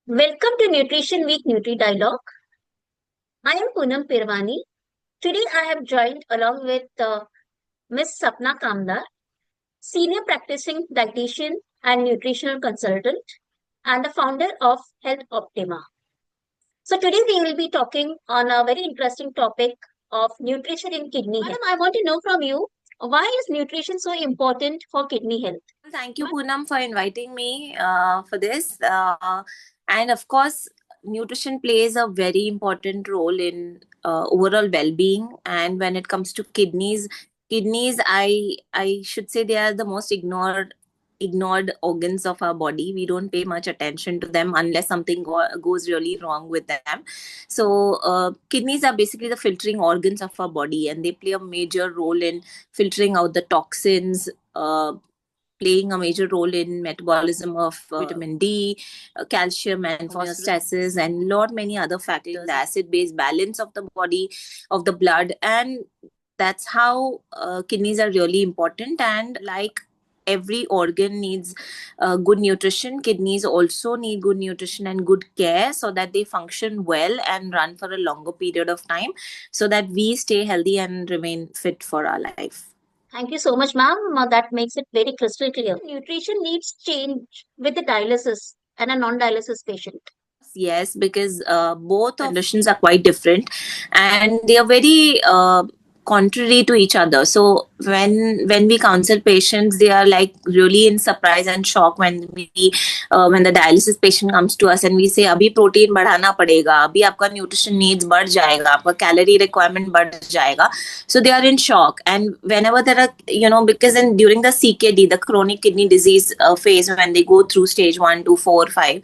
Welcome to Nutrition Week Nutri Dialogue. I am Poonam Pirwani. Today I have joined along with Ms. Sapna Kamdar, Senior Practicing Dietitian and Nutritional Consultant and the founder of Health Optima. So today we will be talking on a very interesting topic of nutrition in kidney health. Madam, I want to know from you, why is nutrition so important for kidney health? Thank you, Poonam, for inviting me for this. And of course, nutrition plays a very important role in overall well-being. And when it comes to kidneys, I should say they are the most ignored organs of our body. We don't pay much attention to them unless something goes really wrong with them. So kidneys are basically the filtering organs of our body, and they play a major role in filtering out the toxins, playing a major role in metabolism of vitamin D, calcium and homeostasis, and lot many other factors, the acid-base balance of the body, of the blood. And that's how kidneys are really important. And like every organ needs good nutrition, kidneys also need good nutrition and good care so that they function well and run for a longer period of time, so that we stay healthy and remain fit for our life. Thank you so much, ma'am. That makes it very crystal clear. Nutrition needs change with the dialysis and a non-dialysis patient. Yes, because both conditions are quite different, and they are very contrary to each other. So when we counsel patients, they are like really in surprise and shock when the dialysis patient comes to us and we say अभी protein बढ़ाना पड़ेगा, अभी आपका nutrition needs बढ़ जाएगा, आपका calorie requirement बढ़ जाएगा. So they are in shock. And whenever there are, because during the CKD, the chronic kidney disease phase, when they go through stage 1, 2, 4, 5,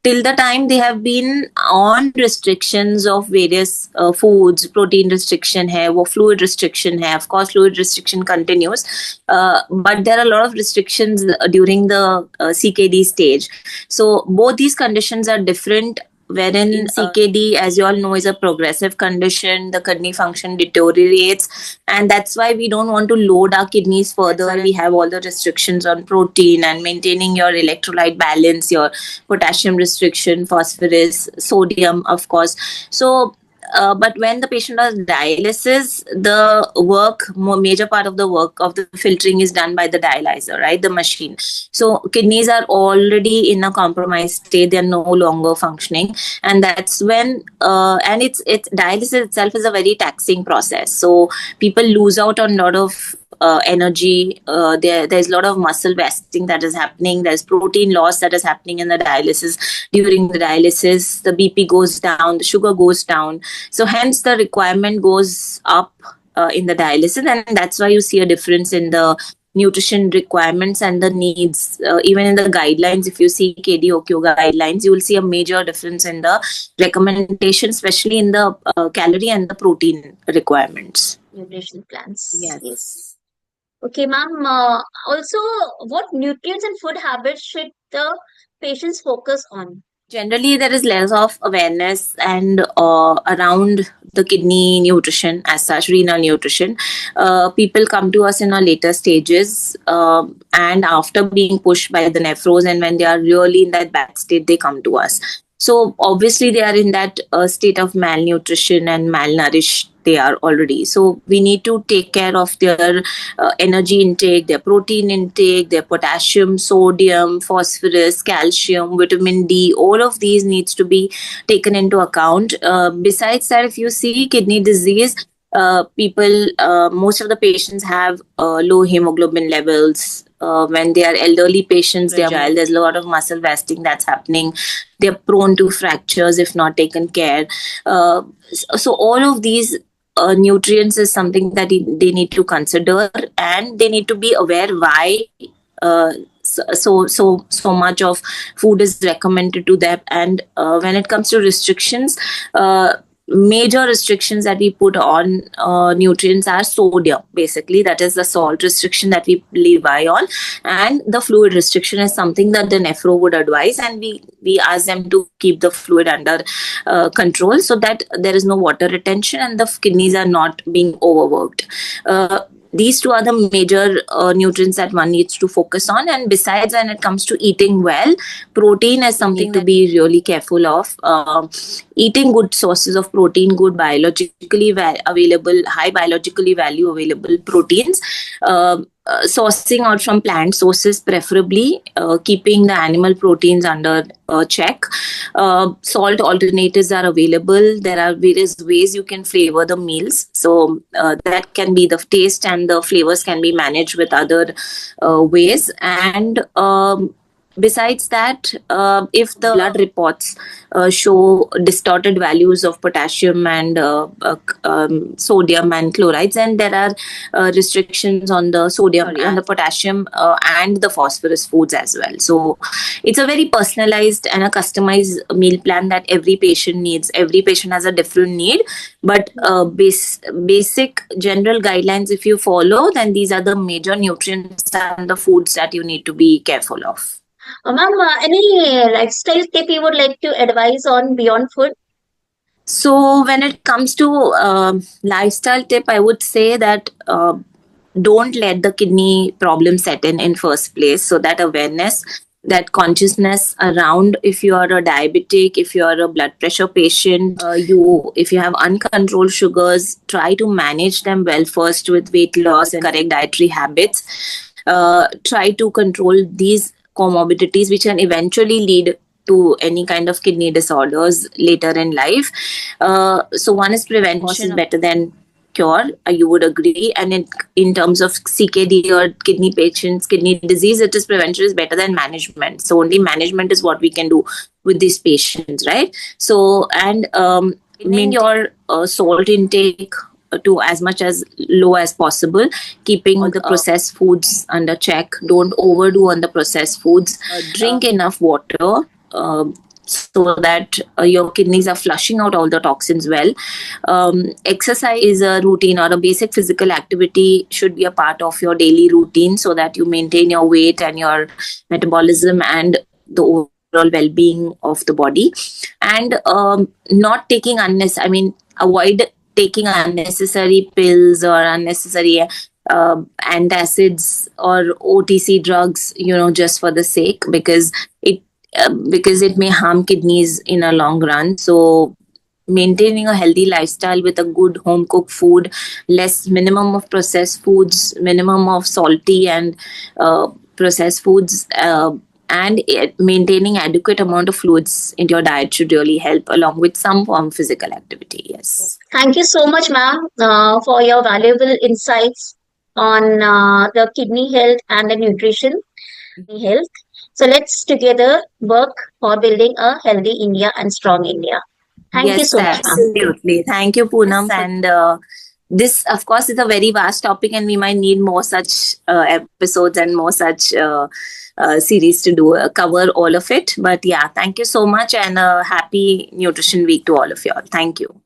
till the time they have been on restrictions of various foods, protein restriction hai, wo fluid restriction hai. Of course, fluid restriction continues, but there are a lot of restrictions during the CKD stage. So both these conditions are different, wherein CKD, as you all know, is a progressive condition. The kidney function deteriorates, and that's why we don't want to load our kidneys further. We have all the restrictions on protein and maintaining your electrolyte balance, your potassium restriction, phosphorus, sodium, of course. So but when the patient does dialysis, the major part of the work of the filtering is done by the dialyzer, right? The machine. So kidneys are already in a compromised state; they are no longer functioning, and that's when and it's dialysis itself is a very taxing process. So people lose out on a lot of energy. There's a lot of muscle wasting that is happening. There's protein loss that is happening in the dialysis. During the dialysis, the BP goes down, the sugar goes down. So hence the requirement goes up in the dialysis, and that's why you see a difference in the nutrition requirements and the needs. Even in the guidelines, if you see KDOQ guidelines, you will see a major difference in the recommendation, especially in the calorie and the protein requirements. Nutrition plans. Yes. Okay, ma'am. Also, what nutrients and food habits should the patients focus on? Generally, there is less of awareness and around the kidney nutrition as such, renal nutrition. People come to us in our later stages, and after being pushed by the nephros, and when they are really in that bad state, they come to us. So obviously, they are in that state of malnutrition and malnourished. They are already. So we need to take care of their energy intake, their protein intake, their potassium, sodium, phosphorus, calcium, vitamin D. All of these needs to be taken into account. Besides that, if you see kidney disease, most of the patients have low hemoglobin levels. When they are elderly patients, they are fragile. There's a lot of muscle wasting that's happening. They're prone to fractures if not taken care. So all of these nutrients is something that they need to consider, and they need to be aware why so much of food is recommended to them. And when it comes to restrictions, major restrictions that we put on nutrients are sodium, basically. That is the salt restriction that we rely on, and the fluid restriction is something that the nephro would advise, and we ask them to keep the fluid under control so that there is no water retention and the kidneys are not being overworked. these two are the major nutrients that one needs to focus on. And besides, when it comes to eating well, protein is something to be really careful of. Eating good sources of protein, good biologically available, high biologically value available proteins. Sourcing out from plant sources preferably, keeping the animal proteins under check. Salt alternatives are available. There are various ways you can flavor the meals. So that can be the taste and the flavors can be managed with other ways. And besides that, if the blood reports show distorted values of potassium and sodium and chlorides, and there are restrictions on the sodium and the potassium and the phosphorus foods as well. So it's a very personalized and a customized meal plan that every patient needs. Every patient has a different need, but basic general guidelines, if you follow, then these are the major nutrients and the foods that you need to be careful of. Ma'am, any lifestyle tip you would like to advise on beyond food? So when it comes to lifestyle tip, I would say that don't let the kidney problem set in first place. So that awareness, that consciousness around, if you are a diabetic, if you are a blood pressure patient, if you have uncontrolled sugars, try to manage them well first with weight loss and correct dietary habits. Try to control these comorbidities, which can eventually lead to any kind of kidney disorders later in life. So one is prevention better than cure, you would agree. And in terms of CKD or kidney patients, kidney disease, it is prevention is better than management. So only management is what we can do with these patients, right? So, and maintain your salt intake to as much as low as possible, keeping the processed foods under check. Don't overdo on the processed foods. Drink enough water so that your kidneys are flushing out all the toxins well. Exercise is a routine, or a basic physical activity should be a part of your daily routine so that you maintain your weight and your metabolism and the overall well-being of the body. And not taking avoid taking unnecessary pills or unnecessary antacids or OTC drugs, just for the sake, because it may harm kidneys in a long run. So maintaining a healthy lifestyle with a good home cooked food, minimum of processed foods, minimum of salty and processed foods, and maintaining adequate amount of fluids in your diet should really help, along with some form of physical activity. Yes. Thank you so much, ma'am, for your valuable insights on the kidney health and the nutrition health. So let's together work for building a healthy India and strong India. Thank you so much, ma'am. Absolutely. Thank you, Poonam. And this, of course, is a very vast topic, and we might need more such episodes and more such series to cover all of it. But yeah, thank you so much, and a happy Nutrition Week to all of you all. Thank you.